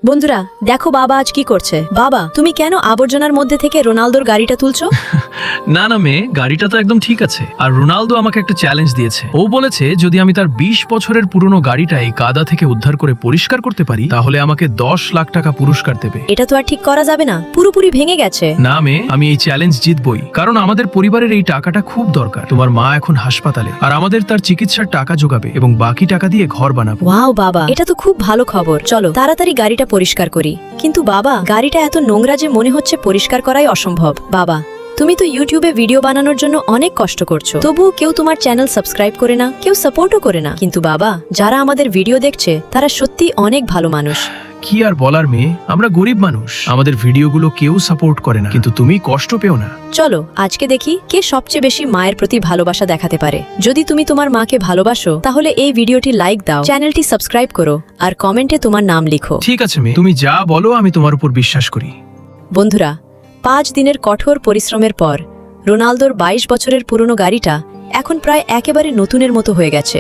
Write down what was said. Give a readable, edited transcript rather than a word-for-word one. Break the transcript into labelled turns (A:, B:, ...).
A: বন্ধুরা দেখো বাবা আজ কি করছে। বাবা তুমি কেন আবর্জনার মধ্যে থেকে রোনালদোর গাড়িটা তুলছো?
B: না না মেয়ে, গাড়িটা তো একদম ঠিক আছে। আর রোনালদো আমাকে একটা চ্যালেঞ্জ দিয়েছে। ও বলেছে যদি আমি তার 20 বছরের পুরনো গাড়িটা এই কাদা থেকে উদ্ধার করে পরিষ্কার করতে পারি তাহলে আমাকে 10 লাখ টাকা পুরস্কার দেবে।
A: এটা তো আর ঠিক করা যাবে না, পুরোপুরি ভেঙে গেছে।
B: না মেয়ে, আমি এই চ্যালেঞ্জ জিতবই, কারণ আমাদের পরিবারের এই টাকাটা খুব দরকার। তোমার মা এখন হাসপাতালে, আর আমাদের তার চিকিৎসার টাকা জোগাবে এবং বাকি টাকা দিয়ে ঘর বানাবো।
A: ওয়াও বাবা, এটা তো খুব ভালো খবর। চলো তাড়াতাড়ি গাড়িটা পরিষ্কার করি। কিন্তু বাবা গাড়িটা এত নোংরা যে মনে হচ্ছে পরিষ্কার করাই অসম্ভব। বাবা তুমি তো ইউটিউবে ভিডিও বানানোর জন্য অনেক কষ্ট করছো, তবুও কেউ তোমার চ্যানেল সাবস্ক্রাইব করে না, কেউ সাপোর্টও করে না। কিন্তু বাবা যারা আমাদের ভিডিও দেখছে তারা সত্যি অনেক ভালো মানুষ।
B: কি আর বলার মেয়ে, আমরা গরিব মানুষ, আমাদের ভিডিওগুলো কেউ সাপোর্ট করে না, কিন্তু তুমি কষ্ট পেও না।
A: চলো আজকে দেখি কে সবচেয়ে বেশি মায়ের প্রতি ভালোবাসা দেখাতে পারে। যদি তুমি তোমার মাকে ভালোবাসো তাহলে এই ভিডিওটি লাইক দাও, চ্যানেলটি সাবস্ক্রাইব করো আর কমেন্টে তোমার নাম লিখো।
B: ঠিক আছে মেয়ে, তুমি যা বলো আমি তোমার উপর বিশ্বাস করি।
A: বন্ধুরা 5 দিনের কঠোর পরিশ্রমের পর রোনালদোর 22 বছরের পুরনো গাড়িটা এখন প্রায় একেবারে নতুনের মতো হয়ে গেছে।